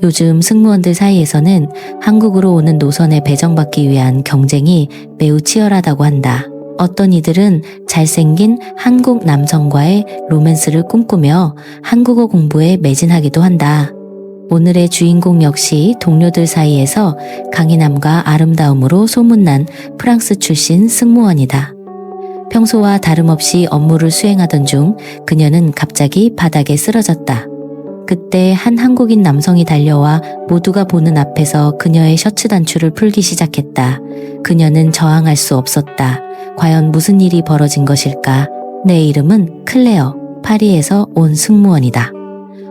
요즘 승무원들 사이에서는 한국으로 오는 노선에 배정받기 위한 경쟁이 매우 치열하다고 한다. 어떤 이들은 잘생긴 한국 남성과의 로맨스를 꿈꾸며 한국어 공부에 매진하기도 한다. 오늘의 주인공 역시 동료들 사이에서 강인함과 아름다움으로 소문난 프랑스 출신 승무원이다. 평소와 다름없이 업무를 수행하던 중 그녀는 갑자기 바닥에 쓰러졌다. 그때 한 한국인 남성이 달려와 모두가 보는 앞에서 그녀의 셔츠 단추를 풀기 시작했다. 그녀는 저항할 수 없었다. 과연 무슨 일이 벌어진 것일까? 내 이름은 클레어, 파리에서 온 승무원이다.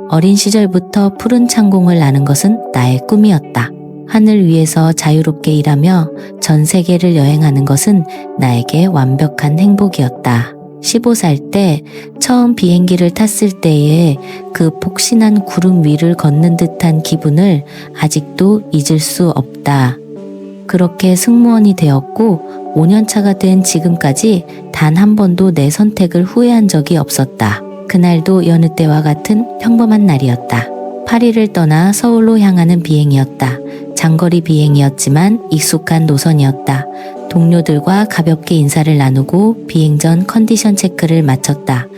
어린 시절부터 푸른 창공을 나는 것은 나의 꿈이었다. 하늘 위에서 자유롭게 일하며 전 세계를 여행하는 것은 나에게 완벽한 행복이었다. 15살 때 처음 비행기를 탔을 때의 그 폭신한 구름 위를 걷는 듯한 기분을 아직도 잊을 수 없다. 그렇게 승무원이 되었고 5년차가 된 지금까지 단 한 번도 내 선택을 후회한 적이 없었다. 그날도 여느 때와 같은 평범한 날이었다. 파리를 떠나 서울로 향하는 비행이었다. 장거리 비행이었지만 익숙한 노선이었다. 동료들과 가볍게 인사를 나누고 비행 전 컨디션 체크를 마쳤다.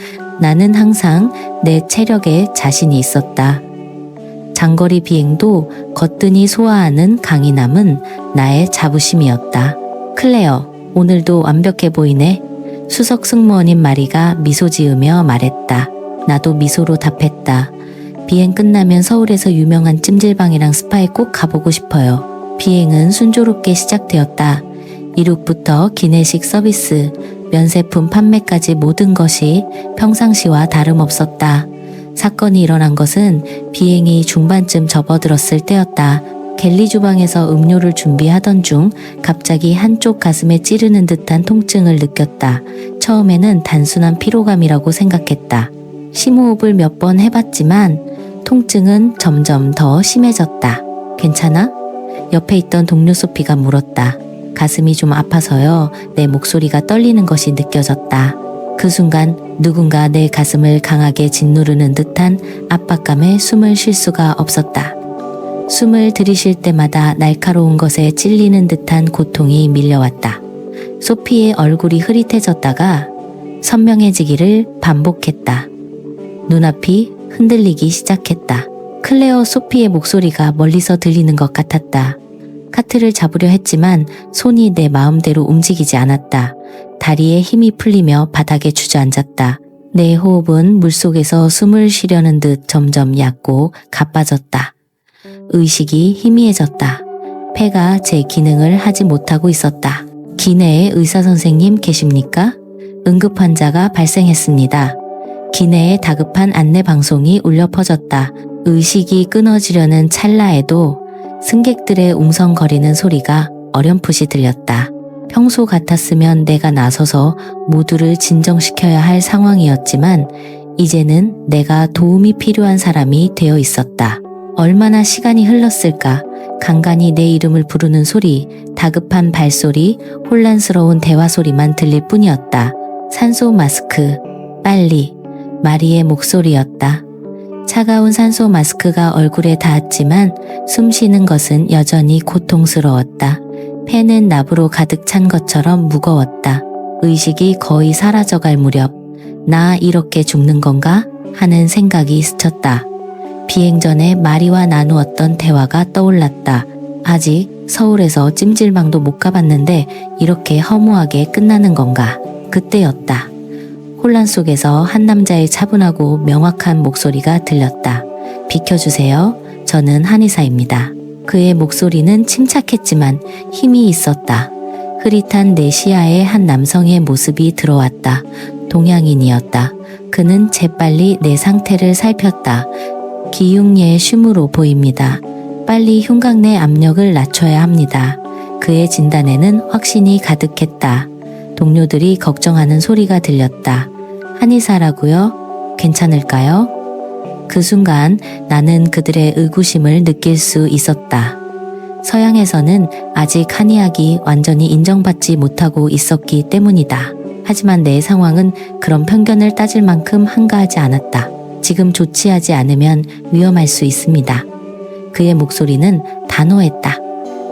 나는 항상 내 체력에 자신이 있었다. 장거리 비행도 거뜬히 소화하는 강인함은 나의 자부심이었다. 클레어, 오늘도 완벽해 보이네. 수석 승무원인 마리가 미소 지으며 말했다. 나도 미소로 답했다. 비행 끝나면 서울에서 유명한 찜질방이랑 스파에 꼭 가보고 싶어요. 비행은 순조롭게 시작되었다. 이륙부터 기내식 서비스, 면세품 판매까지 모든 것이 평상시와 다름없었다. 사건이 일어난 것은 비행이 중반쯤 접어들었을 때였다. 갤리 주방에서 음료를 준비하던 중 갑자기 한쪽 가슴에 찌르는 듯한 통증을 느꼈다. 처음에는 단순한 피로감이라고 생각했다. 심호흡을 몇 번 해봤지만 통증은 점점 더 심해졌다. 괜찮아? 옆에 있던 동료 소피가 물었다. 가슴이 좀 아파서요. 내 목소리가 떨리는 것이 느껴졌다. 그 순간 누군가 내 가슴을 강하게 짓누르는 듯한 압박감에 숨을 쉴 수가 없었다. 숨을 들이쉴 때마다 날카로운 것에 찔리는 듯한 고통이 밀려왔다. 소피의 얼굴이 흐릿해졌다가 선명해지기를 반복했다. 눈앞이 흔들리기 시작했다. 클레어 소피의 목소리가 멀리서 들리는 것 같았다. 카트를 잡으려 했지만 손이 내 마음대로 움직이지 않았다. 다리에 힘이 풀리며 바닥에 주저앉았다. 내 호흡은 물속에서 숨을 쉬려는 듯 점점 얕고 가빠졌다. 의식이 희미해졌다. 폐가 제 기능을 하지 못하고 있었다. 기내에 의사 선생님 계십니까? 응급 환자가 발생했습니다. 기내에 다급한 안내 방송이 울려 퍼졌다. 의식이 끊어지려는 찰나에도 승객들의 웅성거리는 소리가 어렴풋이 들렸다. 평소 같았으면 내가 나서서 모두를 진정시켜야 할 상황이었지만 이제는 내가 도움이 필요한 사람이 되어 있었다. 얼마나 시간이 흘렀을까? 간간히 내 이름을 부르는 소리, 다급한 발소리, 혼란스러운 대화 소리만 들릴 뿐이었다. 산소 마스크, 빨리. 마리의 목소리였다. 차가운 산소 마스크가 얼굴에 닿았지만 숨 쉬는 것은 여전히 고통스러웠다. 폐는 납으로 가득 찬 것처럼 무거웠다. 의식이 거의 사라져갈 무렵 나 이렇게 죽는 건가? 하는 생각이 스쳤다. 비행 전에 마리와 나누었던 대화가 떠올랐다. 아직 서울에서 찜질방도 못 가봤는데 이렇게 허무하게 끝나는 건가? 그때였다. 혼란 속에서 한 남자의 차분하고 명확한 목소리가 들렸다. 비켜주세요. 저는 한의사입니다. 그의 목소리는 침착했지만 힘이 있었다. 흐릿한 내 시야에 한 남성의 모습이 들어왔다. 동양인이었다. 그는 재빨리 내 상태를 살폈다. 기흉의 쉼으로 보입니다. 빨리 흉곽 내 압력을 낮춰야 합니다. 그의 진단에는 확신이 가득했다. 동료들이 걱정하는 소리가 들렸다. 한의사라고요? 괜찮을까요? 그 순간 나는 그들의 의구심을 느낄 수 있었다. 서양에서는 아직 한의학이 완전히 인정받지 못하고 있었기 때문이다. 하지만 내 상황은 그런 편견을 따질 만큼 한가하지 않았다. 지금 조치하지 않으면 위험할 수 있습니다. 그의 목소리는 단호했다.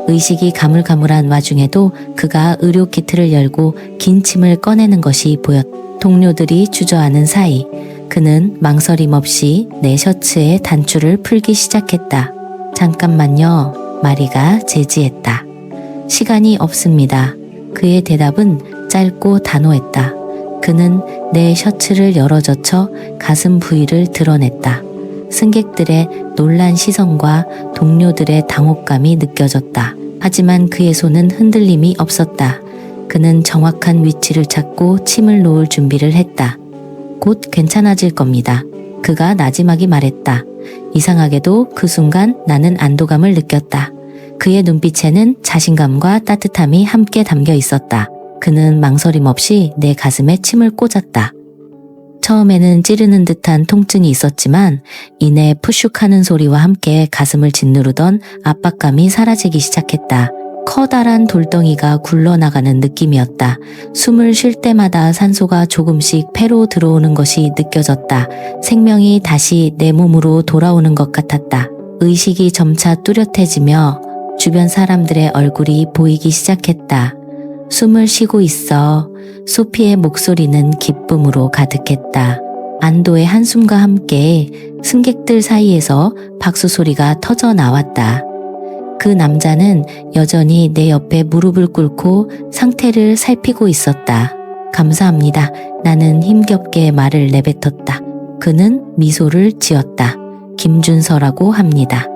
의식이 가물가물한 와중에도 그가 의료 키트를 열고 긴 침을 꺼내는 것이 보였다. 동료들이 주저하는 사이 그는 망설임 없이 내 셔츠의 단추를 풀기 시작했다. 잠깐만요. 마리가 제지했다. 시간이 없습니다. 그의 대답은 짧고 단호했다. 그는 내 셔츠를 열어젖혀 가슴 부위를 드러냈다. 승객들의 놀란 시선과 동료들의 당혹감이 느껴졌다. 하지만 그의 손은 흔들림이 없었다. 그는 정확한 위치를 찾고 침을 놓을 준비를 했다. 곧 괜찮아질 겁니다. 그가 나지막이 말했다. 이상하게도 그 순간 나는 안도감을 느꼈다. 그의 눈빛에는 자신감과 따뜻함이 함께 담겨 있었다. 그는 망설임 없이 내 가슴에 침을 꽂았다. 처음에는 찌르는 듯한 통증이 있었지만 이내 푸슉하는 소리와 함께 가슴을 짓누르던 압박감이 사라지기 시작했다. 커다란 돌덩이가 굴러나가는 느낌이었다. 숨을 쉴 때마다 산소가 조금씩 폐로 들어오는 것이 느껴졌다. 생명이 다시 내 몸으로 돌아오는 것 같았다. 의식이 점차 뚜렷해지며 주변 사람들의 얼굴이 보이기 시작했다. 숨을 쉬고 있어. 소피의 목소리는 기쁨으로 가득했다. 안도의 한숨과 함께 승객들 사이에서 박수 소리가 터져 나왔다. 그 남자는 여전히 내 옆에 무릎을 꿇고 상태를 살피고 있었다. 감사합니다. 나는 힘겹게 말을 내뱉었다. 그는 미소를 지었다. 김준서라고 합니다.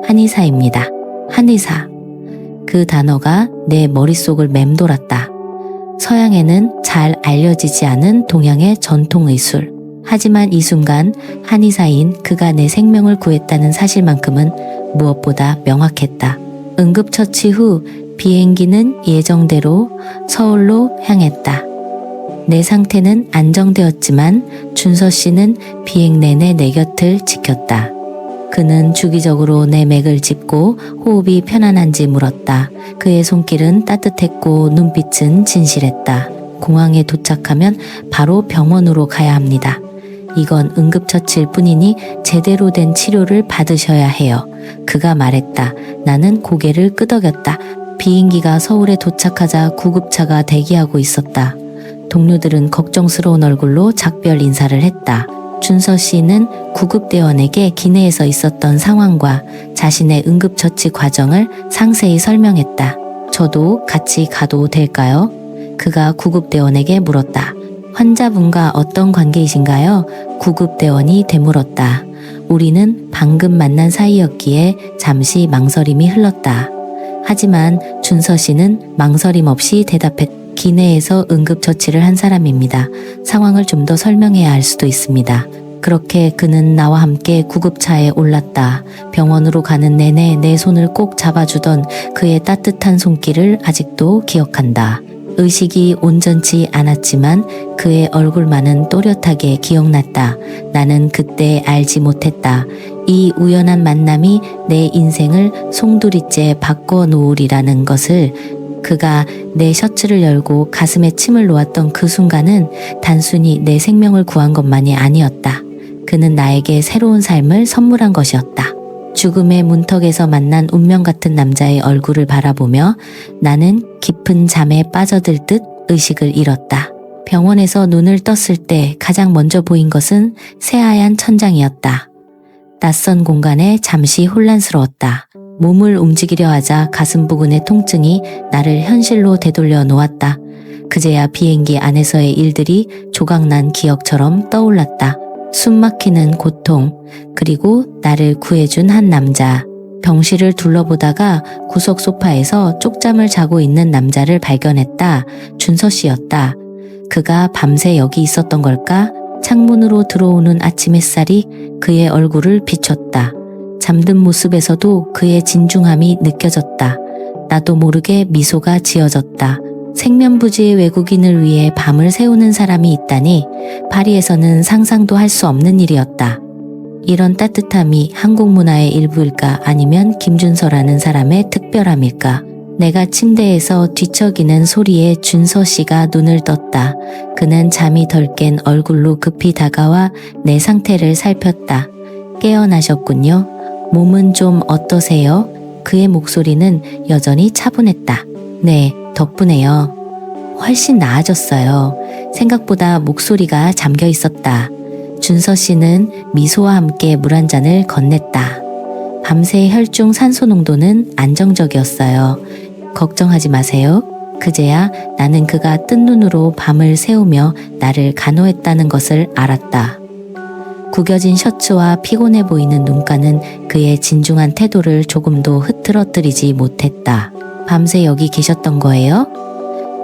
한의사입니다. 한의사. 그 단어가 내 머릿속을 맴돌았다. 서양에는 잘 알려지지 않은 동양의 전통 의술. 하지만 이 순간 한의사인 그가 내 생명을 구했다는 사실만큼은 무엇보다 명확했다. 응급처치 후 비행기는 예정대로 서울로 향했다. 내 상태는 안정되었지만 준서 씨는 비행 내내 내 곁을 지켰다. 그는 주기적으로 내 맥을 짚고 호흡이 편안한지 물었다. 그의 손길은 따뜻했고 눈빛은 진실했다. 공항에 도착하면 바로 병원으로 가야 합니다. 이건 응급처치일 뿐이니 제대로 된 치료를 받으셔야 해요. 그가 말했다. 나는 고개를 끄덕였다. 비행기가 서울에 도착하자 구급차가 대기하고 있었다. 동료들은 걱정스러운 얼굴로 작별 인사를 했다. 준서 씨는 구급대원에게 기내에서 있었던 상황과 자신의 응급처치 과정을 상세히 설명했다. 저도 같이 가도 될까요? 그가 구급대원에게 물었다. 환자분과 어떤 관계이신가요? 구급대원이 되물었다. 우리는 방금 만난 사이였기에 잠시 망설임이 흘렀다. 하지만 준서 씨는 망설임 없이 대답했다. 기내에서 응급처치를 한 사람입니다. 상황을 좀 더 설명해야 할 수도 있습니다. 그렇게 그는 나와 함께 구급차에 올랐다. 병원으로 가는 내내 내 손을 꼭 잡아주던 그의 따뜻한 손길을 아직도 기억한다. 의식이 온전치 않았지만 그의 얼굴만은 또렷하게 기억났다. 나는 그때 알지 못했다. 이 우연한 만남이 내 인생을 송두리째 바꿔놓으리라는 것을. 그가 내 셔츠를 열고 가슴에 침을 놓았던 그 순간은 단순히 내 생명을 구한 것만이 아니었다. 그는 나에게 새로운 삶을 선물한 것이었다. 죽음의 문턱에서 만난 운명 같은 남자의 얼굴을 바라보며 나는 깊은 잠에 빠져들 듯 의식을 잃었다. 병원에서 눈을 떴을 때 가장 먼저 보인 것은 새하얀 천장이었다. 낯선 공간에 잠시 혼란스러웠다. 몸을 움직이려 하자 가슴 부근의 통증이 나를 현실로 되돌려 놓았다. 그제야 비행기 안에서의 일들이 조각난 기억처럼 떠올랐다. 숨막히는 고통, 그리고 나를 구해준 한 남자. 병실을 둘러보다가 구석 소파에서 쪽잠을 자고 있는 남자를 발견했다. 준서 씨였다. 그가 밤새 여기 있었던 걸까? 창문으로 들어오는 아침 햇살이 그의 얼굴을 비췄다. 잠든 모습에서도 그의 진중함이 느껴졌다. 나도 모르게 미소가 지어졌다. 생면부지의 외국인을 위해 밤을 새우는 사람이 있다니 파리에서는 상상도 할 수 없는 일이었다. 이런 따뜻함이 한국 문화의 일부일까 아니면 김준서라는 사람의 특별함일까? 내가 침대에서 뒤척이는 소리에 준서 씨가 눈을 떴다. 그는 잠이 덜 깬 얼굴로 급히 다가와 내 상태를 살폈다. 깨어나셨군요. 몸은 좀 어떠세요? 그의 목소리는 여전히 차분했다. 네, 덕분에요. 훨씬 나아졌어요. 생각보다 목소리가 잠겨 있었다. 준서 씨는 미소와 함께 물 한 잔을 건넸다. 밤새 혈중 산소 농도는 안정적이었어요. 걱정하지 마세요. 그제야 나는 그가 뜬 눈으로 밤을 새우며 나를 간호했다는 것을 알았다. 구겨진 셔츠와 피곤해 보이는 눈가는 그의 진중한 태도를 조금도 흐트러뜨리지 못했다. 밤새 여기 계셨던 거예요?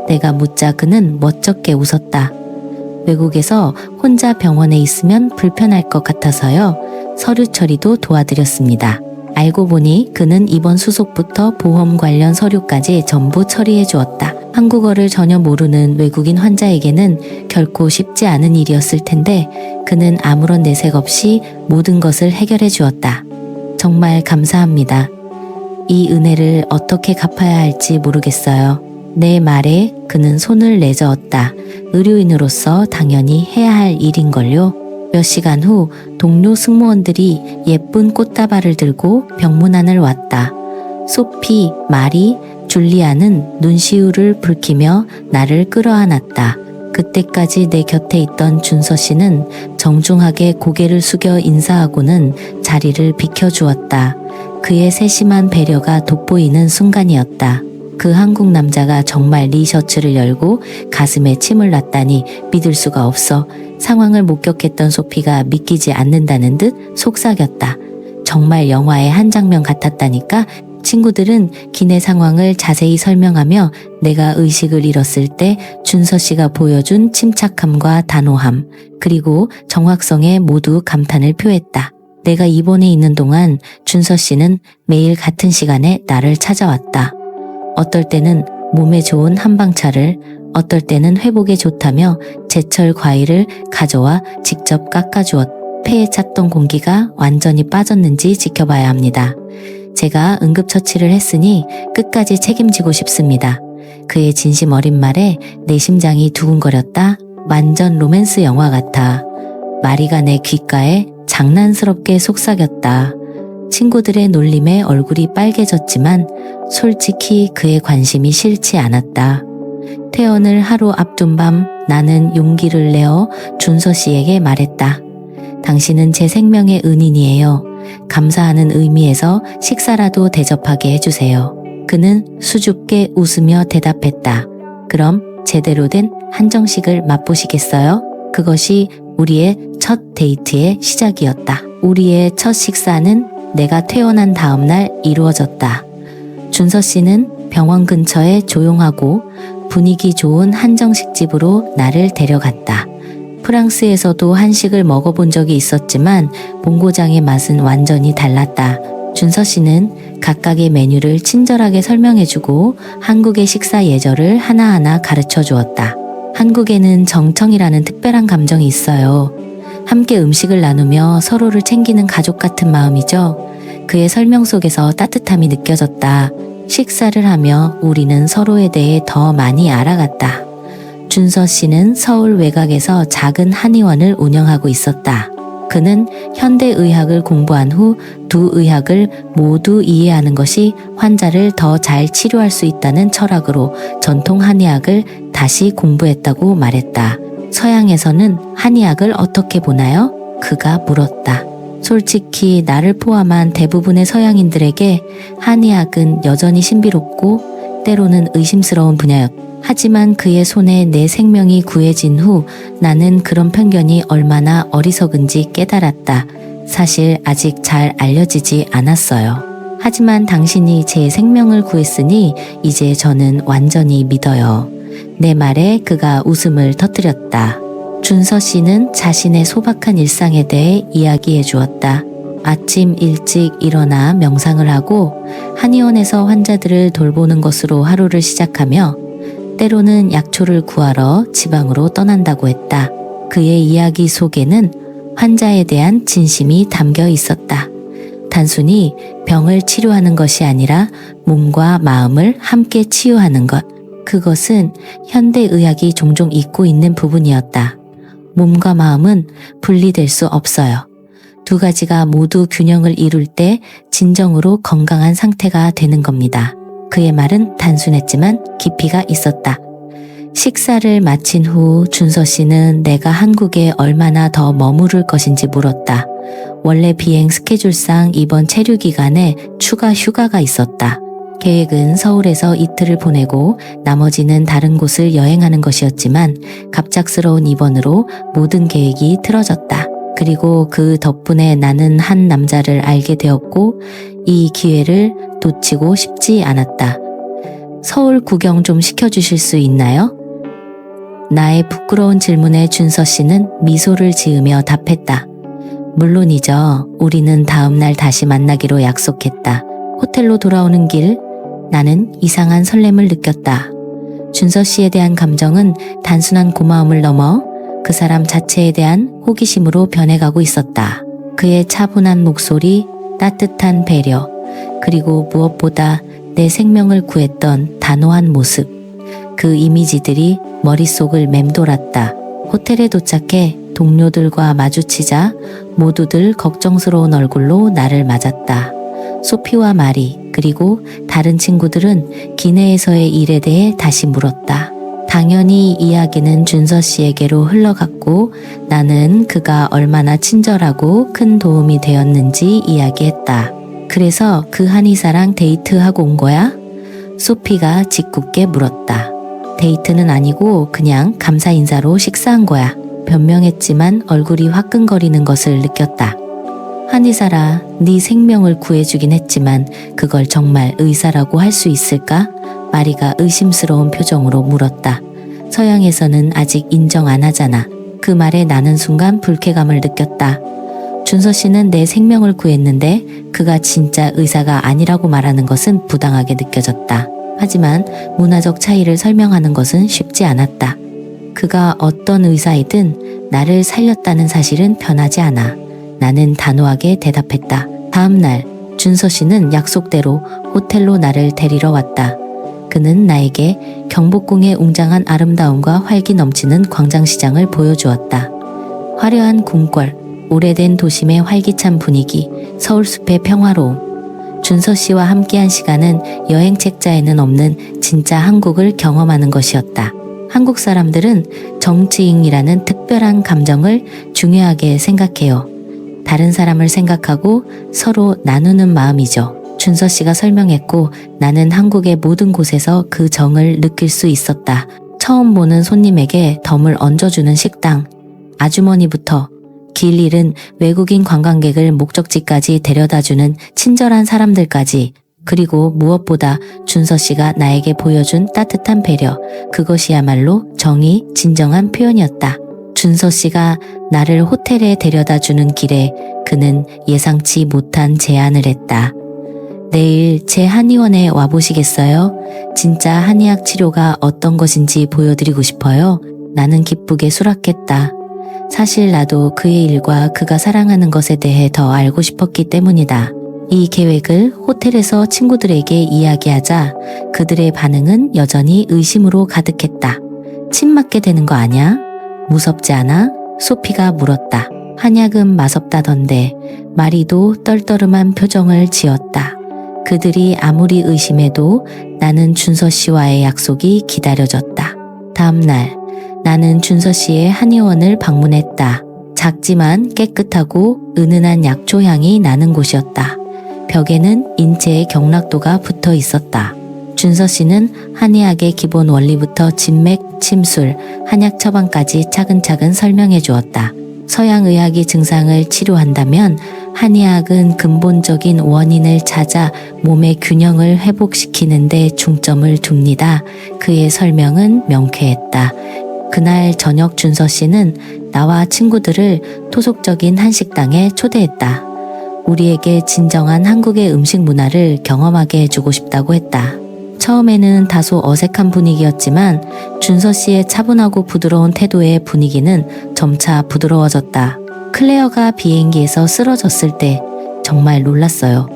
내가 묻자 그는 멋쩍게 웃었다. 외국에서 혼자 병원에 있으면 불편할 것 같아서요. 서류 처리도 도와드렸습니다. 알고 보니 그는 입원 수속부터 보험 관련 서류까지 전부 처리해 주었다. 한국어를 전혀 모르는 외국인 환자에게는 결코 쉽지 않은 일이었을 텐데 그는 아무런 내색 없이 모든 것을 해결해 주었다. 정말 감사합니다. 이 은혜를 어떻게 갚아야 할지 모르겠어요. 내 말에 그는 손을 내저었다. 의료인으로서 당연히 해야 할 일인걸요. 몇 시간 후 동료 승무원들이 예쁜 꽃다발을 들고 병문안을 왔다. 소피, 마리, 줄리아는 눈시울을 붉히며 나를 끌어안았다. 그때까지 내 곁에 있던 준서 씨는 정중하게 고개를 숙여 인사하고는 자리를 비켜주었다. 그의 세심한 배려가 돋보이는 순간이었다. 그 한국 남자가 정말 네 셔츠를 열고 가슴에 침을 놨다니 믿을 수가 없어. 상황을 목격했던 소피가 믿기지 않는다는 듯 속삭였다. 정말 영화의 한 장면 같았다니까. 친구들은 기내 상황을 자세히 설명하며 내가 의식을 잃었을 때 준서 씨가 보여준 침착함과 단호함, 그리고 정확성에 모두 감탄을 표했다. 내가 입원해 있는 동안 준서 씨는 매일 같은 시간에 나를 찾아왔다. 어떨 때는 몸에 좋은 한방차를, 어떨 때는 회복에 좋다며 제철 과일을 가져와 직접 깎아주었다. 폐에 찼던 공기가 완전히 빠졌는지 지켜봐야 합니다. 제가 응급처치를 했으니 끝까지 책임지고 싶습니다. 그의 진심 어린 말에 내 심장이 두근거렸다. 완전 로맨스 영화 같아. 마리가 내 귓가에 장난스럽게 속삭였다. 친구들의 놀림에 얼굴이 빨개졌지만 솔직히 그의 관심이 싫지 않았다. 퇴원을 하루 앞둔 밤 나는 용기를 내어 준서 씨에게 말했다. 당신은 제 생명의 은인이에요. 감사하는 의미에서 식사라도 대접하게 해주세요. 그는 수줍게 웃으며 대답했다. 그럼 제대로 된 한정식을 맛보시겠어요? 그것이 우리의 첫 데이트의 시작이었다. 우리의 첫 식사는 내가 퇴원한 다음 날 이루어졌다. 준서 씨는 병원 근처에 조용하고 분위기 좋은 한정식집으로 나를 데려갔다. 프랑스에서도 한식을 먹어본 적이 있었지만 본고장의 맛은 완전히 달랐다. 준서 씨는 각각의 메뉴를 친절하게 설명해주고 한국의 식사 예절을 하나하나 가르쳐 주었다. 한국에는 정청이라는 특별한 감정이 있어요. 함께 음식을 나누며 서로를 챙기는 가족 같은 마음이죠. 그의 설명 속에서 따뜻함이 느껴졌다. 식사를 하며 우리는 서로에 대해 더 많이 알아갔다. 준서 씨는 서울 외곽에서 작은 한의원을 운영하고 있었다. 그는 현대의학을 공부한 후 두 의학을 모두 이해하는 것이 환자를 더 잘 치료할 수 있다는 철학으로 전통 한의학을 다시 공부했다고 말했다. 서양에서는 한의학을 어떻게 보나요? 그가 물었다. 솔직히 나를 포함한 대부분의 서양인들에게 한의학은 여전히 신비롭고 때로는 의심스러운 분야였다. 하지만 그의 손에 내 생명이 구해진 후 나는 그런 편견이 얼마나 어리석은지 깨달았다. 사실 아직 잘 알려지지 않았어요. 하지만 당신이 제 생명을 구했으니 이제 저는 완전히 믿어요. 내 말에 그가 웃음을 터뜨렸다. 준서 씨는 자신의 소박한 일상에 대해 이야기해 주었다. 아침 일찍 일어나 명상을 하고 한의원에서 환자들을 돌보는 것으로 하루를 시작하며 때로는 약초를 구하러 지방으로 떠난다고 했다. 그의 이야기 속에는 환자에 대한 진심이 담겨 있었다. 단순히 병을 치료하는 것이 아니라 몸과 마음을 함께 치유하는 것. 그것은 현대의학이 종종 잊고 있는 부분이었다. 몸과 마음은 분리될 수 없어요. 두 가지가 모두 균형을 이룰 때 진정으로 건강한 상태가 되는 겁니다. 그의 말은 단순했지만 깊이가 있었다. 식사를 마친 후 준서 씨는 내가 한국에 얼마나 더 머무를 것인지 물었다. 원래 비행 스케줄상 이번 체류 기간에 추가 휴가가 있었다. 계획은 서울에서 이틀을 보내고 나머지는 다른 곳을 여행하는 것이었지만 갑작스러운 입원으로 모든 계획이 틀어졌다. 그리고 그 덕분에 나는 한 남자를 알게 되었고 이 기회를 놓치고 싶지 않았다. 서울 구경 좀 시켜주실 수 있나요? 나의 부끄러운 질문에 준서 씨는 미소를 지으며 답했다. 물론이죠. 우리는 다음 날 다시 만나기로 약속했다. 호텔로 돌아오는 길, 나는 이상한 설렘을 느꼈다. 준서 씨에 대한 감정은 단순한 고마움을 넘어 그 사람 자체에 대한 호기심으로 변해가고 있었다. 그의 차분한 목소리, 따뜻한 배려, 그리고 무엇보다 내 생명을 구했던 단호한 모습. 그 이미지들이 머릿속을 맴돌았다. 호텔에 도착해 동료들과 마주치자 모두들 걱정스러운 얼굴로 나를 맞았다. 소피와 마리, 그리고 다른 친구들은 기내에서의 일에 대해 다시 물었다. 당연히 이야기는 준서 씨에게로 흘러갔고 나는 그가 얼마나 친절하고 큰 도움이 되었는지 이야기했다. 그래서 그 한의사랑 데이트하고 온 거야? 소피가 짓궂게 물었다. 데이트는 아니고 그냥 감사 인사로 식사한 거야. 변명했지만 얼굴이 화끈거리는 것을 느꼈다. 한의사라 네 생명을 구해주긴 했지만 그걸 정말 의사라고 할 수 있을까? 마리가 의심스러운 표정으로 물었다. 서양에서는 아직 인정 안 하잖아. 그 말에 나는 순간 불쾌감을 느꼈다. 준서 씨는 내 생명을 구했는데 그가 진짜 의사가 아니라고 말하는 것은 부당하게 느껴졌다. 하지만 문화적 차이를 설명하는 것은 쉽지 않았다. 그가 어떤 의사이든 나를 살렸다는 사실은 변하지 않아. 나는 단호하게 대답했다. 다음 날 준서 씨는 약속대로 호텔로 나를 데리러 왔다. 그는 나에게 경복궁의 웅장한 아름다움과 활기 넘치는 광장시장을 보여주었다. 화려한 궁궐, 오래된 도심의 활기찬 분위기, 서울숲의 평화로움. 준서 씨와 함께한 시간은 여행 책자에는 없는 진짜 한국을 경험하는 것이었다. 한국 사람들은 정치잉이라는 특별한 감정을 중요하게 생각해요. 다른 사람을 생각하고 서로 나누는 마음이죠. 준서 씨가 설명했고 나는 한국의 모든 곳에서 그 정을 느낄 수 있었다. 처음 보는 손님에게 덤을 얹어주는 식당, 아주머니부터 길 잃은 외국인 관광객을 목적지까지 데려다주는 친절한 사람들까지, 그리고 무엇보다 준서 씨가 나에게 보여준 따뜻한 배려, 그것이야말로 정이 진정한 표현이었다. 준서 씨가 나를 호텔에 데려다주는 길에 그는 예상치 못한 제안을 했다. 내일 제 한의원에 와보시겠어요? 진짜 한의학 치료가 어떤 것인지 보여드리고 싶어요. 나는 기쁘게 수락했다. 사실 나도 그의 일과 그가 사랑하는 것에 대해 더 알고 싶었기 때문이다. 이 계획을 호텔에서 친구들에게 이야기하자 그들의 반응은 여전히 의심으로 가득했다. 침 맞게 되는 거 아냐? 무섭지 않아? 소피가 물었다. 한약은 맛없다던데. 마리도 떨떠름한 표정을 지었다. 그들이 아무리 의심해도 나는 준서 씨와의 약속이 기다려졌다. 다음 날 나는 준서 씨의 한의원을 방문했다. 작지만 깨끗하고 은은한 약초 향이 나는 곳이었다. 벽에는 인체의 경락도가 붙어 있었다. 준서 씨는 한의학의 기본 원리부터 진맥, 침술, 한약 처방까지 차근차근 설명해 주었다. 서양의학이 증상을 치료한다면 한의학은 근본적인 원인을 찾아 몸의 균형을 회복시키는 데 중점을 둡니다. 그의 설명은 명쾌했다. 그날 저녁 준서 씨는 나와 친구들을 토속적인 한식당에 초대했다. 우리에게 진정한 한국의 음식 문화를 경험하게 해주고 싶다고 했다. 처음에는 다소 어색한 분위기였지만 준서 씨의 차분하고 부드러운 태도의 분위기는 점차 부드러워졌다. 클레어가 비행기에서 쓰러졌을 때 정말 놀랐어요.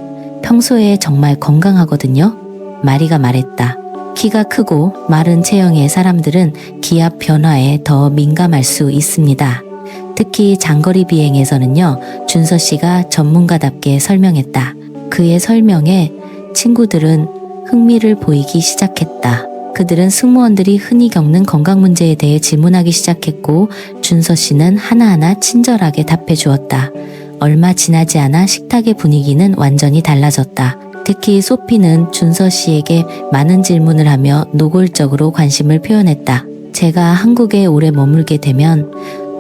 평소에 정말 건강하거든요. 마리가 말했다. 키가 크고 마른 체형의 사람들은 기압 변화에 더 민감할 수 있습니다. 특히 장거리 비행에서는요, 준서 씨가 전문가답게 설명했다. 그의 설명에 친구들은 흥미를 보이기 시작했다. 그들은 승무원들이 흔히 겪는 건강 문제에 대해 질문하기 시작했고 준서 씨는 하나하나 친절하게 답해 주었다. 얼마 지나지 않아 식탁의 분위기는 완전히 달라졌다. 특히 소피는 준서 씨에게 많은 질문을 하며 노골적으로 관심을 표현했다. 제가 한국에 오래 머물게 되면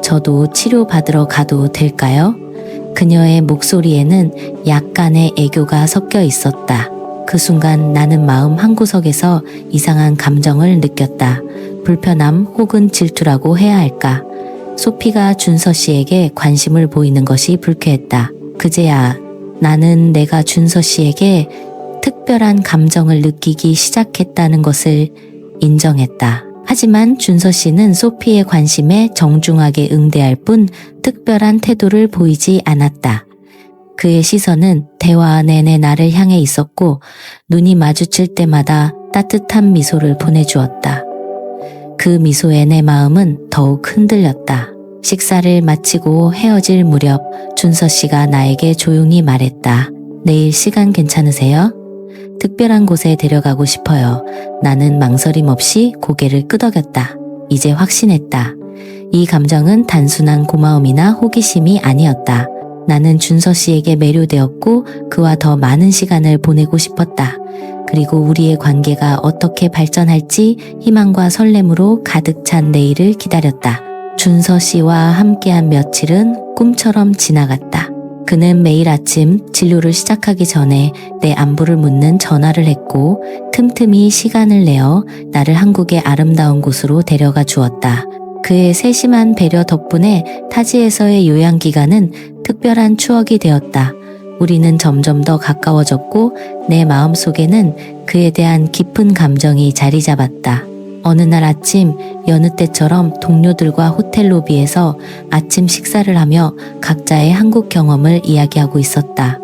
저도 치료받으러 가도 될까요? 그녀의 목소리에는 약간의 애교가 섞여 있었다. 그 순간 나는 마음 한구석에서 이상한 감정을 느꼈다. 불편함 혹은 질투라고 해야 할까? 소피가 준서 씨에게 관심을 보이는 것이 불쾌했다. 그제야 나는 내가 준서 씨에게 특별한 감정을 느끼기 시작했다는 것을 인정했다. 하지만 준서 씨는 소피의 관심에 정중하게 응대할 뿐 특별한 태도를 보이지 않았다. 그의 시선은 대화 내내 나를 향해 있었고 눈이 마주칠 때마다 따뜻한 미소를 보내주었다. 그 미소에 내 마음은 더욱 흔들렸다. 식사를 마치고 헤어질 무렵 준서 씨가 나에게 조용히 말했다. 내일 시간 괜찮으세요? 특별한 곳에 데려가고 싶어요. 나는 망설임 없이 고개를 끄덕였다. 이제 확신했다. 이 감정은 단순한 고마움이나 호기심이 아니었다. 나는 준서 씨에게 매료되었고 그와 더 많은 시간을 보내고 싶었다. 그리고 우리의 관계가 어떻게 발전할지 희망과 설렘으로 가득 찬 내일을 기다렸다. 준서 씨와 함께한 며칠은 꿈처럼 지나갔다. 그는 매일 아침 진료를 시작하기 전에 내 안부를 묻는 전화를 했고 틈틈이 시간을 내어 나를 한국의 아름다운 곳으로 데려가 주었다. 그의 세심한 배려 덕분에 타지에서의 요양기간은 특별한 추억이 되었다. 우리는 점점 더 가까워졌고 내 마음속에는 그에 대한 깊은 감정이 자리 잡았다. 어느 날 아침 여느 때처럼 동료들과 호텔 로비에서 아침 식사를 하며 각자의 한국 경험을 이야기하고 있었다.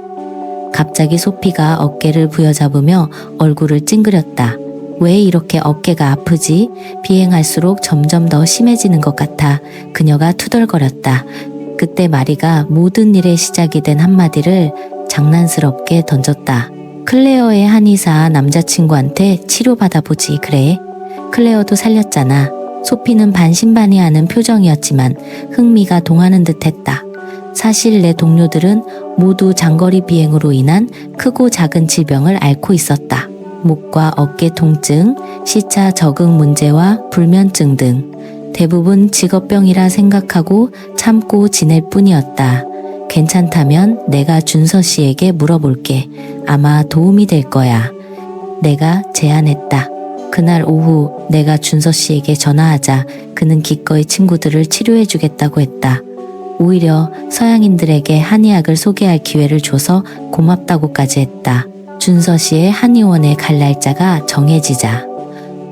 갑자기 소피가 어깨를 부여잡으며 얼굴을 찡그렸다. 왜 이렇게 어깨가 아프지? 비행할수록 점점 더 심해지는 것 같아. 그녀가 투덜거렸다. 그때 마리가 모든 일의 시작이 된 한마디를 장난스럽게 던졌다. 클레어의 한의사 남자친구한테 치료받아보지 그래. 클레어도 살렸잖아. 소피는 반신반의하는 표정이었지만 흥미가 동하는 듯했다. 사실 내 동료들은 모두 장거리 비행으로 인한 크고 작은 질병을 앓고 있었다. 목과 어깨 통증, 시차 적응 문제와 불면증 등 대부분 직업병이라 생각하고 참고 지낼 뿐이었다. 괜찮다면 내가 준서 씨에게 물어볼게. 아마 도움이 될 거야. 내가 제안했다. 그날 오후 내가 준서 씨에게 전화하자 그는 기꺼이 친구들을 치료해주겠다고 했다. 오히려 서양인들에게 한의학을 소개할 기회를 줘서 고맙다고까지 했다. 준서 씨의 한의원에 갈 날짜가 정해지자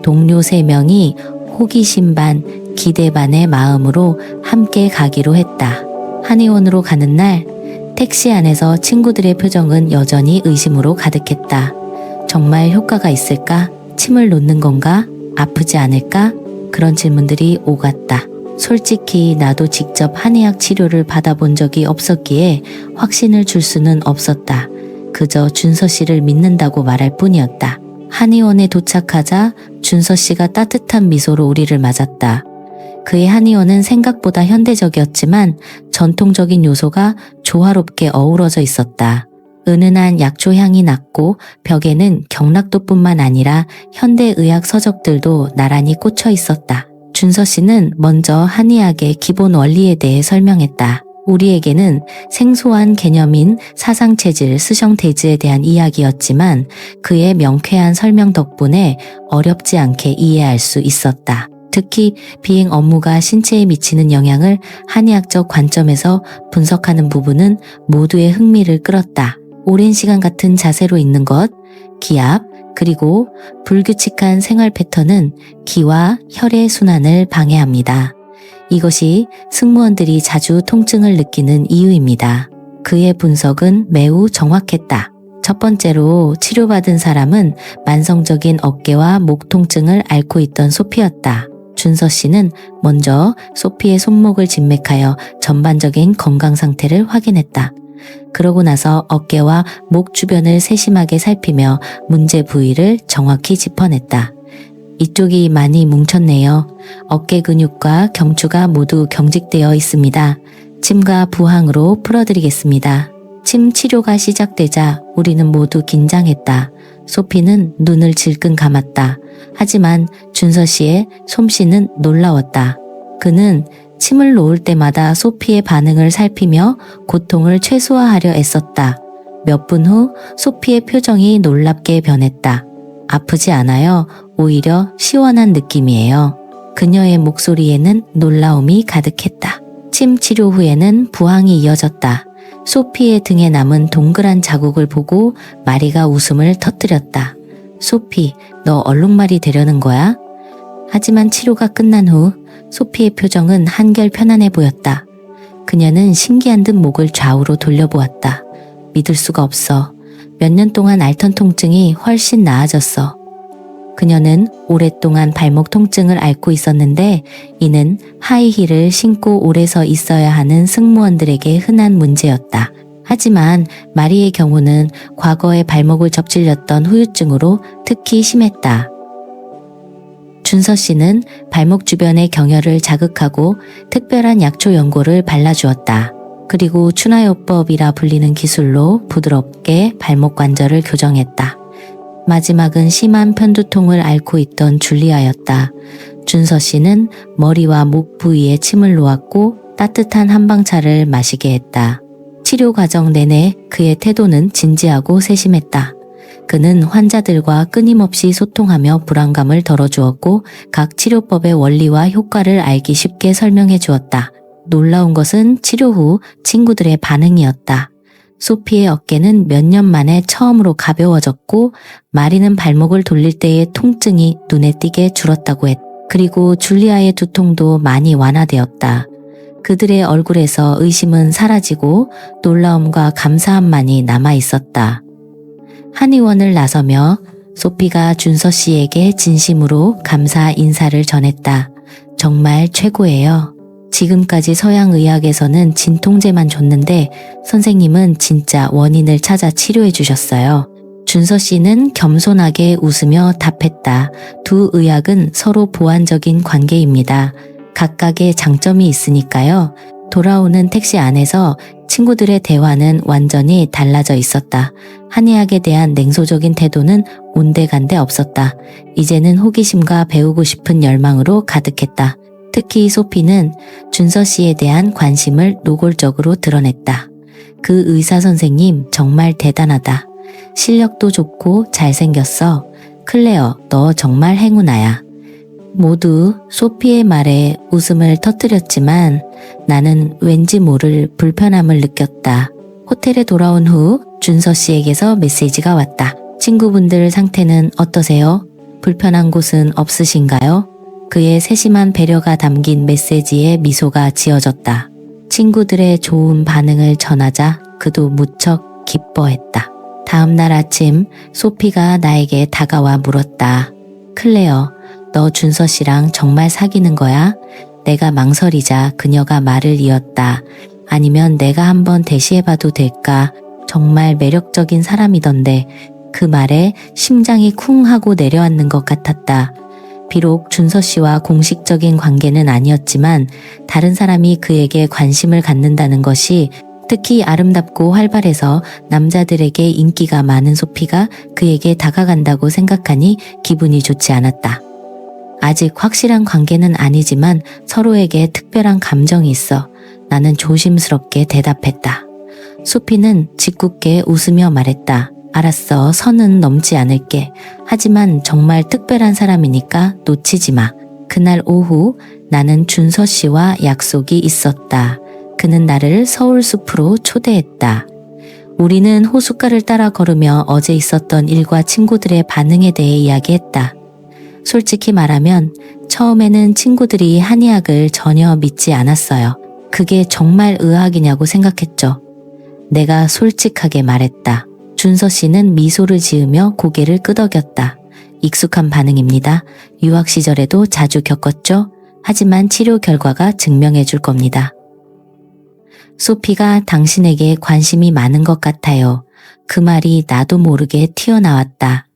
동료 3명이 호기심 반 기대 반의 마음으로 함께 가기로 했다. 한의원으로 가는 날 택시 안에서 친구들의 표정은 여전히 의심으로 가득했다. 정말 효과가 있을까? 침을 놓는 건가? 아프지 않을까? 그런 질문들이 오갔다. 솔직히 나도 직접 한의학 치료를 받아본 적이 없었기에 확신을 줄 수는 없었다. 그저 준서 씨를 믿는다고 말할 뿐이었다. 한의원에 도착하자 준서 씨가 따뜻한 미소로 우리를 맞았다. 그의 한의원은 생각보다 현대적이었지만 전통적인 요소가 조화롭게 어우러져 있었다. 은은한 약초 향이 났고 벽에는 경락도뿐만 아니라 현대의학 서적들도 나란히 꽂혀 있었다. 준서 씨는 먼저 한의학의 기본 원리에 대해 설명했다. 우리에게는 생소한 개념인 사상체질 스성대즈에 대한 이야기였지만 그의 명쾌한 설명 덕분에 어렵지 않게 이해할 수 있었다. 특히 비행 업무가 신체에 미치는 영향을 한의학적 관점에서 분석하는 부분은 모두의 흥미를 끌었다. 오랜 시간 같은 자세로 있는 것, 기압, 그리고 불규칙한 생활 패턴은 기와 혈의 순환을 방해합니다. 이것이 승무원들이 자주 통증을 느끼는 이유입니다. 그의 분석은 매우 정확했다. 첫 번째로 치료받은 사람은 만성적인 어깨와 목 통증을 앓고 있던 소피였다. 준서 씨는 먼저 소피의 손목을 진맥하여 전반적인 건강 상태를 확인했다. 그러고 나서 어깨와 목 주변을 세심하게 살피며 문제 부위를 정확히 짚어냈다. 이쪽이 많이 뭉쳤네요. 어깨 근육과 경추가 모두 경직되어 있습니다. 침과 부항으로 풀어드리겠습니다. 침 치료가 시작되자 우리는 모두 긴장했다. 소피는 눈을 질끈 감았다. 하지만 준서 씨의 솜씨는 놀라웠다. 그는 침을 놓을 때마다 소피의 반응을 살피며 고통을 최소화하려 애썼다. 몇 분 후 소피의 표정이 놀랍게 변했다. 아프지 않아요. 오히려 시원한 느낌이에요. 그녀의 목소리에는 놀라움이 가득했다. 침 치료 후에는 부항이 이어졌다. 소피의 등에 남은 동그란 자국을 보고 마리가 웃음을 터뜨렸다. 소피, 너 얼룩말이 되려는 거야? 하지만 치료가 끝난 후 소피의 표정은 한결 편안해 보였다. 그녀는 신기한 듯 목을 좌우로 돌려보았다. 믿을 수가 없어. 몇 년 동안 앓던 통증이 훨씬 나아졌어. 그녀는 오랫동안 발목 통증을 앓고 있었는데 이는 하이힐을 신고 오래 서 있어야 하는 승무원들에게 흔한 문제였다. 하지만 마리의 경우는 과거에 발목을 접질렸던 후유증으로 특히 심했다. 준서 씨는 발목 주변의 경혈을 자극하고 특별한 약초 연고를 발라주었다. 그리고 추나요법이라 불리는 기술로 부드럽게 발목 관절을 교정했다. 마지막은 심한 편두통을 앓고 있던 줄리아였다. 준서 씨는 머리와 목 부위에 침을 놓았고 따뜻한 한방차를 마시게 했다. 치료 과정 내내 그의 태도는 진지하고 세심했다. 그는 환자들과 끊임없이 소통하며 불안감을 덜어주었고 각 치료법의 원리와 효과를 알기 쉽게 설명해 주었다. 놀라운 것은 치료 후 친구들의 반응이었다. 소피의 어깨는 몇 년 만에 처음으로 가벼워졌고 마리는 발목을 돌릴 때의 통증이 눈에 띄게 줄었다고 했다. 그리고 줄리아의 두통도 많이 완화되었다. 그들의 얼굴에서 의심은 사라지고 놀라움과 감사함만이 남아 있었다. 한의원을 나서며 소피가 준서 씨에게 진심으로 감사 인사를 전했다. 정말 최고예요. 지금까지 서양의학에서는 진통제만 줬는데 선생님은 진짜 원인을 찾아 치료해 주셨어요. 준서 씨는 겸손하게 웃으며 답했다. 두 의학은 서로 보완적인 관계입니다. 각각의 장점이 있으니까요. 돌아오는 택시 안에서 친구들의 대화는 완전히 달라져 있었다. 한의학에 대한 냉소적인 태도는 온데간데 없었다. 이제는 호기심과 배우고 싶은 열망으로 가득했다. 특히 소피는 준서 씨에 대한 관심을 노골적으로 드러냈다. 그 의사 선생님 정말 대단하다. 실력도 좋고 잘생겼어. 클레어, 너 정말 행운아야. 모두 소피의 말에 웃음을 터뜨렸지만 나는 왠지 모를 불편함을 느꼈다. 호텔에 돌아온 후 준서 씨에게서 메시지가 왔다. 친구분들 상태는 어떠세요? 불편한 곳은 없으신가요? 그의 세심한 배려가 담긴 메시지에 미소가 지어졌다. 친구들의 좋은 반응을 전하자 그도 무척 기뻐했다. 다음 날 아침 소피가 나에게 다가와 물었다. 클레어, 너 준서 씨랑 정말 사귀는 거야? 내가 망설이자 그녀가 말을 이었다. 아니면 내가 한번 대시해봐도 될까? 정말 매력적인 사람이던데. 그 말에 심장이 쿵 하고 내려앉는 것 같았다. 비록 준서 씨와 공식적인 관계는 아니었지만 다른 사람이 그에게 관심을 갖는다는 것이, 특히 아름답고 활발해서 남자들에게 인기가 많은 소피가 그에게 다가간다고 생각하니 기분이 좋지 않았다. 아직 확실한 관계는 아니지만 서로에게 특별한 감정이 있어. 나는 조심스럽게 대답했다. 소피는 짓궂게 웃으며 말했다. 알았어, 선은 넘지 않을게. 하지만 정말 특별한 사람이니까 놓치지 마. 그날 오후 나는 준서 씨와 약속이 있었다. 그는 나를 서울숲으로 초대했다. 우리는 호숫가를 따라 걸으며 어제 있었던 일과 친구들의 반응에 대해 이야기했다. 솔직히 말하면 처음에는 친구들이 한의학을 전혀 믿지 않았어요. 그게 정말 의학이냐고 생각했죠. 내가 솔직하게 말했다. 준서 씨는 미소를 지으며 고개를 끄덕였다. 익숙한 반응입니다. 유학 시절에도 자주 겪었죠? 하지만 치료 결과가 증명해 줄 겁니다. 소피가 당신에게 관심이 많은 것 같아요. 그 말이 나도 모르게 튀어나왔다.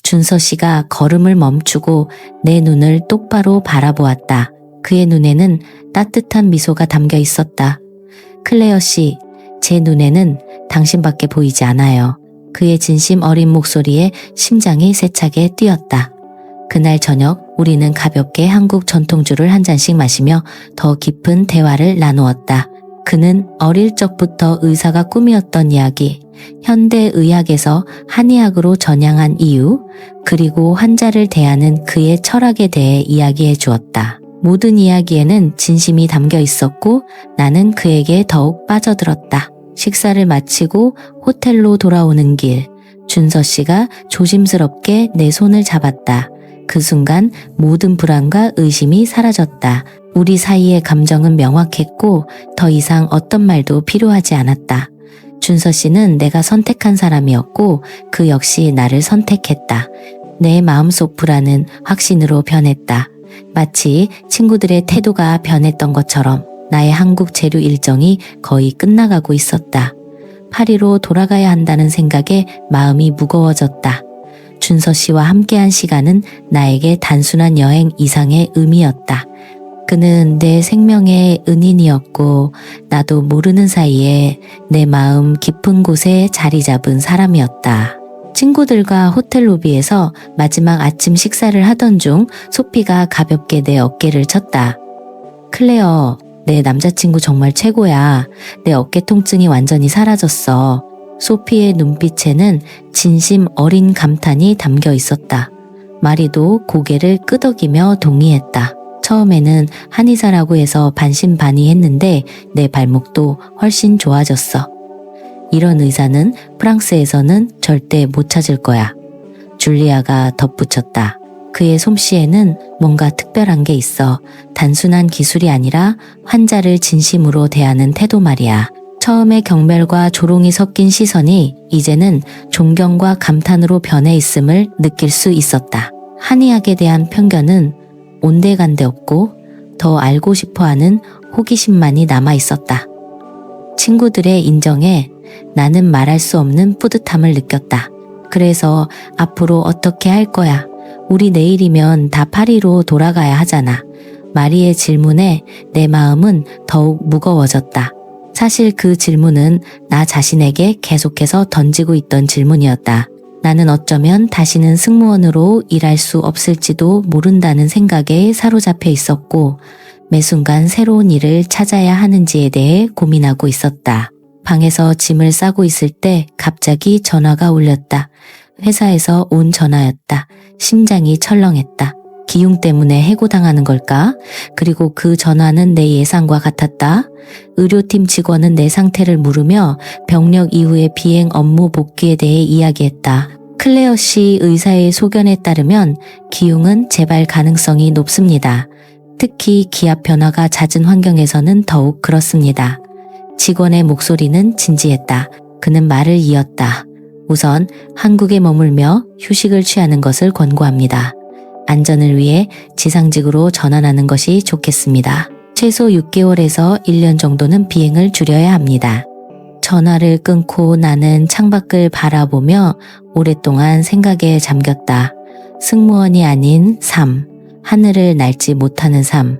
준서 씨가 걸음을 멈추고 내 눈을 똑바로 바라보았다. 그의 눈에는 따뜻한 미소가 담겨 있었다. 클레어 씨, 제 눈에는 당신밖에 보이지 않아요. 그의 진심 어린 목소리에 심장이 세차게 뛰었다. 그날 저녁 우리는 가볍게 한국 전통주를 한 잔씩 마시며 더 깊은 대화를 나누었다. 그는 어릴 적부터 의사가 꿈이었던 이야기, 현대의학에서 한의학으로 전향한 이유, 그리고 환자를 대하는 그의 철학에 대해 이야기해 주었다. 모든 이야기에는 진심이 담겨 있었고 나는 그에게 더욱 빠져들었다. 식사를 마치고 호텔로 돌아오는 길, 준서 씨가 조심스럽게 내 손을 잡았다. 그 순간 모든 불안과 의심이 사라졌다. 우리 사이의 감정은 명확했고 더 이상 어떤 말도 필요하지 않았다. 준서 씨는 내가 선택한 사람이었고 그 역시 나를 선택했다. 내 마음속 불안은 확신으로 변했다. 마치 친구들의 태도가 변했던 것처럼 나의 한국 체류 일정이 거의 끝나가고 있었다. 파리로 돌아가야 한다는 생각에 마음이 무거워졌다. 준서 씨와 함께한 시간은 나에게 단순한 여행 이상의 의미였다. 그는 내 생명의 은인이었고 나도 모르는 사이에 내 마음 깊은 곳에 자리 잡은 사람이었다. 친구들과 호텔 로비에서 마지막 아침 식사를 하던 중 소피가 가볍게 내 어깨를 쳤다. 클레어, 내 남자친구 정말 최고야. 내 어깨 통증이 완전히 사라졌어. 소피의 눈빛에는 진심 어린 감탄이 담겨 있었다. 마리도 고개를 끄덕이며 동의했다. 처음에는 한의사라고 해서 반신반의했는데 내 발목도 훨씬 좋아졌어. 이런 의사는 프랑스에서는 절대 못 찾을 거야. 줄리아가 덧붙였다. 그의 솜씨에는 뭔가 특별한 게 있어. 단순한 기술이 아니라 환자를 진심으로 대하는 태도 말이야. 처음에 경멸과 조롱이 섞인 시선이 이제는 존경과 감탄으로 변해 있음을 느낄 수 있었다. 한의학에 대한 편견은 온데간데 없고 더 알고 싶어하는 호기심만이 남아 있었다. 친구들의 인정에 나는 말할 수 없는 뿌듯함을 느꼈다. 그래서 앞으로 어떻게 할 거야? 우리 내일이면 다 파리로 돌아가야 하잖아. 마리의 질문에 내 마음은 더욱 무거워졌다. 사실 그 질문은 나 자신에게 계속해서 던지고 있던 질문이었다. 나는 어쩌면 다시는 승무원으로 일할 수 없을지도 모른다는 생각에 사로잡혀 있었고 매 순간 새로운 일을 찾아야 하는지에 대해 고민하고 있었다. 방에서 짐을 싸고 있을 때 갑자기 전화가 울렸다. 회사에서 온 전화였다. 심장이 철렁했다. 기흉 때문에 해고당하는 걸까? 그리고 그 전화는 내 예상과 같았다. 의료팀 직원은 내 상태를 물으며 병력 이후의 비행 업무 복귀에 대해 이야기했다. 클레어 씨 의사의 소견에 따르면 기흉은 재발 가능성이 높습니다. 특히 기압 변화가 잦은 환경에서는 더욱 그렇습니다. 직원의 목소리는 진지했다. 그는 말을 이었다. 우선 한국에 머물며 휴식을 취하는 것을 권고합니다. 안전을 위해 지상직으로 전환하는 것이 좋겠습니다. 최소 6개월에서 1년 정도는 비행을 줄여야 합니다. 전화를 끊고 나는 창밖을 바라보며 오랫동안 생각에 잠겼다. 승무원이 아닌 삶, 하늘을 날지 못하는 삶.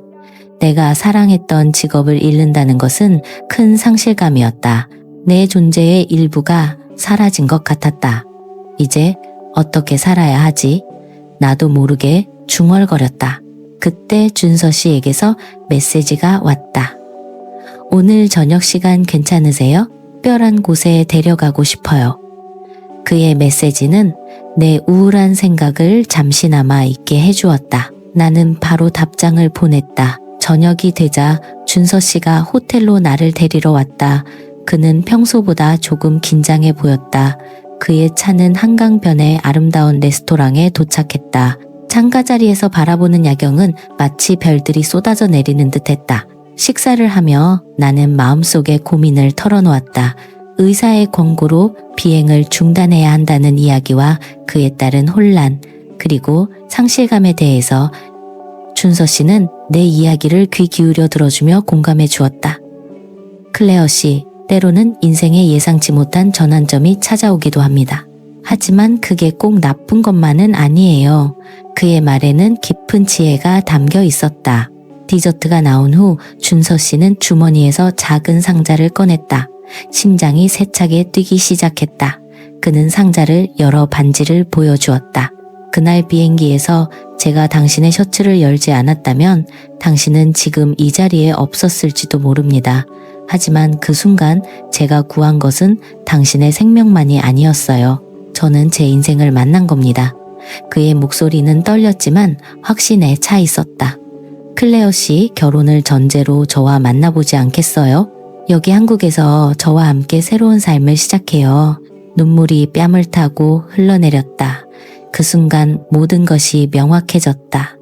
내가 사랑했던 직업을 잃는다는 것은 큰 상실감이었다. 내 존재의 일부가 사라진 것 같았다. 이제 어떻게 살아야 하지? 나도 모르게 중얼거렸다. 그때 준서 씨에게서 메시지가 왔다. 오늘 저녁 시간 괜찮으세요? 특별한 곳에 데려가고 싶어요. 그의 메시지는 내 우울한 생각을 잠시나마 잊게 해주었다. 나는 바로 답장을 보냈다. 저녁이 되자 준서 씨가 호텔로 나를 데리러 왔다. 그는 평소보다 조금 긴장해 보였다. 그의 차는 한강변의 아름다운 레스토랑에 도착했다. 창가자리에서 바라보는 야경은 마치 별들이 쏟아져 내리는 듯했다. 식사를 하며 나는 마음속의 고민을 털어놓았다. 의사의 권고로 비행을 중단해야 한다는 이야기와 그에 따른 혼란, 그리고 상실감에 대해서 준서 씨는 내 이야기를 귀 기울여 들어주며 공감해 주었다. 클레어 씨, 때로는 인생에 예상치 못한 전환점이 찾아오기도 합니다. 하지만 그게 꼭 나쁜 것만은 아니에요. 그의 말에는 깊은 지혜가 담겨 있었다. 디저트가 나온 후 준서 씨는 주머니에서 작은 상자를 꺼냈다. 심장이 세차게 뛰기 시작했다. 그는 상자를 열어 반지를 보여주었다. 그날 비행기에서 제가 당신의 셔츠를 열지 않았다면 당신은 지금 이 자리에 없었을지도 모릅니다. 하지만 그 순간 제가 구한 것은 당신의 생명만이 아니었어요. 저는 제 인생을 만난 겁니다. 그의 목소리는 떨렸지만 확신에 차 있었다. 클레어 씨, 결혼을 전제로 저와 만나보지 않겠어요? 여기 한국에서 저와 함께 새로운 삶을 시작해요. 눈물이 뺨을 타고 흘러내렸다. 그 순간 모든 것이 명확해졌다.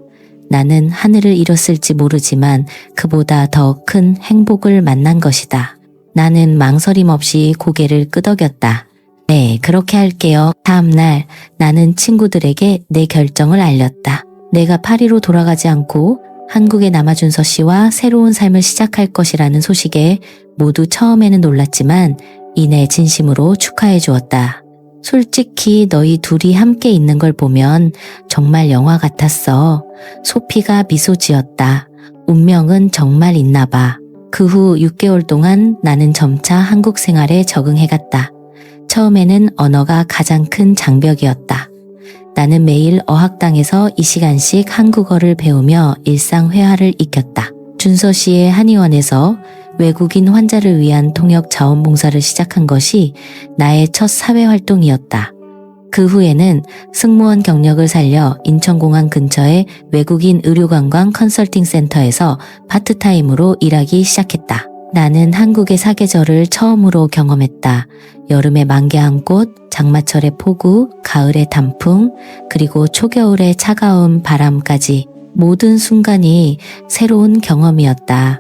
나는 하늘을 잃었을지 모르지만 그보다 더 큰 행복을 만난 것이다. 나는 망설임 없이 고개를 끄덕였다. 네, 그렇게 할게요. 다음 날 나는 친구들에게 내 결정을 알렸다. 내가 파리로 돌아가지 않고 한국에 남아 준서 씨와 새로운 삶을 시작할 것이라는 소식에 모두 처음에는 놀랐지만 이내 진심으로 축하해 주었다. 솔직히 너희 둘이 함께 있는 걸 보면 정말 영화 같았어. 소피가 미소 지었다. 운명은 정말 있나 봐. 그 후 6개월 동안 나는 점차 한국 생활에 적응해갔다. 처음에는 언어가 가장 큰 장벽이었다. 나는 매일 어학당에서 2시간씩 한국어를 배우며 일상회화를 익혔다. 준서 씨의 한의원에서 외국인 환자를 위한 통역 자원봉사를 시작한 것이 나의 첫 사회활동이었다. 그 후에는 승무원 경력을 살려 인천공항 근처의 외국인 의료관광 컨설팅 센터에서 파트타임으로 일하기 시작했다. 나는 한국의 사계절을 처음으로 경험했다. 여름의 만개한 꽃, 장마철의 폭우, 가을의 단풍, 그리고 초겨울의 차가운 바람까지 모든 순간이 새로운 경험이었다.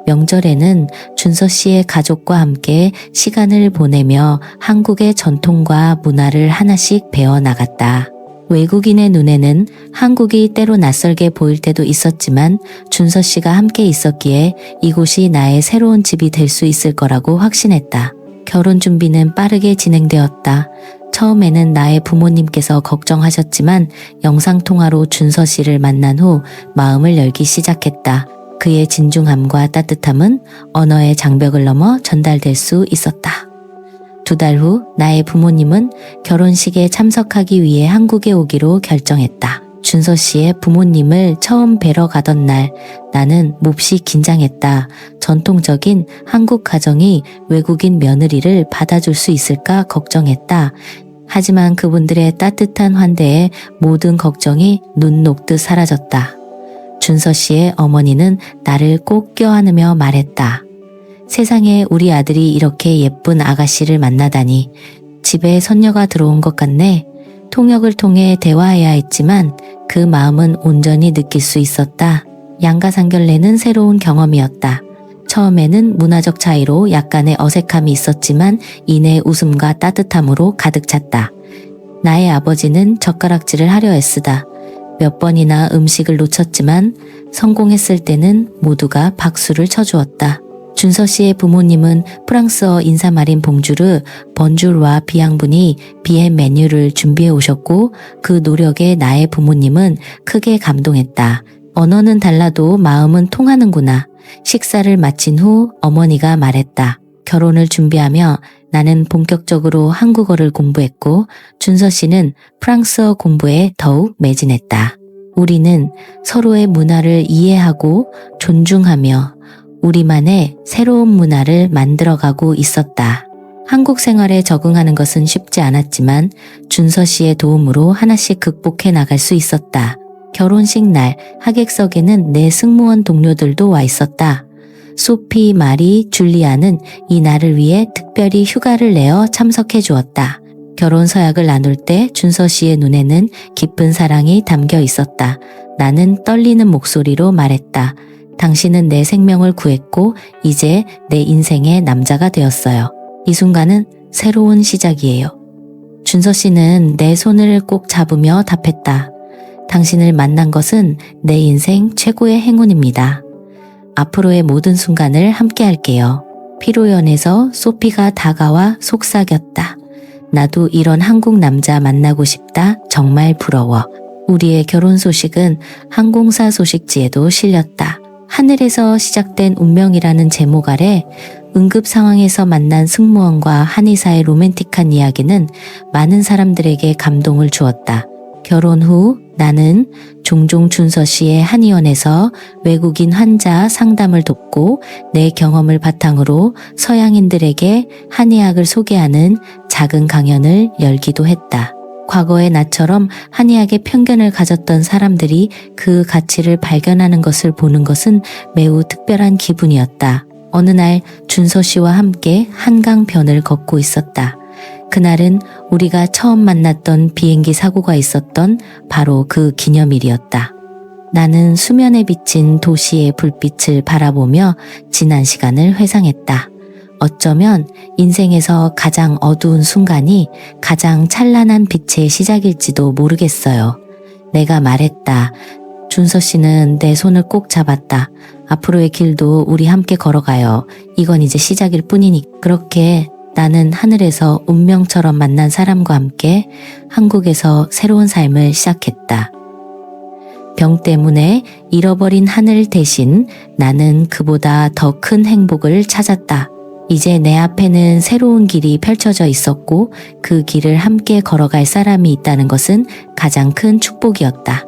명절에는 준서 씨의 가족과 함께 시간을 보내며 한국의 전통과 문화를 하나씩 배워나갔다. 외국인의 눈에는 한국이 때로 낯설게 보일 때도 있었지만 준서 씨가 함께 있었기에 이곳이 나의 새로운 집이 될 수 있을 거라고 확신했다. 결혼 준비는 빠르게 진행되었다. 처음에는 나의 부모님께서 걱정하셨지만 영상통화로 준서 씨를 만난 후 마음을 열기 시작했다. 그의 진중함과 따뜻함은 언어의 장벽을 넘어 전달될 수 있었다. 2달 후 나의 부모님은 결혼식에 참석하기 위해 한국에 오기로 결정했다. 준서 씨의 부모님을 처음 뵈러 가던 날 나는 몹시 긴장했다. 전통적인 한국 가정이 외국인 며느리를 받아줄 수 있을까 걱정했다. 하지만 그분들의 따뜻한 환대에 모든 걱정이 눈 녹듯 사라졌다. 준서 씨의 어머니는 나를 꼭 껴안으며 말했다. 세상에 우리 아들이 이렇게 예쁜 아가씨를 만나다니. 집에 손녀가 들어온 것 같네. 통역을 통해 대화해야 했지만 그 마음은 온전히 느낄 수 있었다. 양가상결례는 새로운 경험이었다. 처음에는 문화적 차이로 약간의 어색함이 있었지만 이내 웃음과 따뜻함으로 가득 찼다. 나의 아버지는 젓가락질을 하려 애쓰다. 몇 번이나 음식을 놓쳤지만 성공했을 때는 모두가 박수를 쳐주었다. 준서 씨의 부모님은 프랑스어 인사말인 봉주르, 번줄과 비양분이 비엔 메뉴를 준비해 오셨고 그 노력에 나의 부모님은 크게 감동했다. 언어는 달라도 마음은 통하는구나. 식사를 마친 후 어머니가 말했다. 결혼을 준비하며 나는 본격적으로 한국어를 공부했고 준서 씨는 프랑스어 공부에 더욱 매진했다. 우리는 서로의 문화를 이해하고 존중하며 우리만의 새로운 문화를 만들어가고 있었다. 한국 생활에 적응하는 것은 쉽지 않았지만 준서 씨의 도움으로 하나씩 극복해 나갈 수 있었다. 결혼식 날 하객석에는 내 승무원 동료들도 와 있었다. 소피, 마리, 줄리아는 이 날을 위해 특별히 휴가를 내어 참석해 주었다. 결혼 서약을 나눌 때 준서 씨의 눈에는 깊은 사랑이 담겨 있었다. 나는 떨리는 목소리로 말했다. 당신은 내 생명을 구했고 이제 내 인생의 남자가 되었어요. 이 순간은 새로운 시작이에요. 준서 씨는 내 손을 꼭 잡으며 답했다. 당신을 만난 것은 내 인생 최고의 행운입니다. 앞으로의 모든 순간을 함께 할게요. 피로연에서 소피가 다가와 속삭였다. 나도 이런 한국 남자 만나고 싶다. 정말 부러워. 우리의 결혼 소식은 항공사 소식지에도 실렸다. 하늘에서 시작된 운명이라는 제목 아래 응급 상황에서 만난 승무원과 한의사의 로맨틱한 이야기는 많은 사람들에게 감동을 주었다. 결혼 후 나는 종종 준서 씨의 한의원에서 외국인 환자 상담을 돕고 내 경험을 바탕으로 서양인들에게 한의학을 소개하는 작은 강연을 열기도 했다. 과거의 나처럼 한의학에 편견을 가졌던 사람들이 그 가치를 발견하는 것을 보는 것은 매우 특별한 기분이었다. 어느 날 준서 씨와 함께 한강변을 걷고 있었다. 그날은 우리가 처음 만났던 비행기 사고가 있었던 바로 그 기념일이었다. 나는 수면에 비친 도시의 불빛을 바라보며 지난 시간을 회상했다. 어쩌면 인생에서 가장 어두운 순간이 가장 찬란한 빛의 시작일지도 모르겠어요. 내가 말했다. 준서 씨는 내 손을 꼭 잡았다. 앞으로의 길도 우리 함께 걸어가요. 이건 이제 시작일 뿐이니. 그렇게 나는 하늘에서 운명처럼 만난 사람과 함께 한국에서 새로운 삶을 시작했다. 병 때문에 잃어버린 하늘 대신 나는 그보다 더 큰 행복을 찾았다. 이제 내 앞에는 새로운 길이 펼쳐져 있었고 그 길을 함께 걸어갈 사람이 있다는 것은 가장 큰 축복이었다.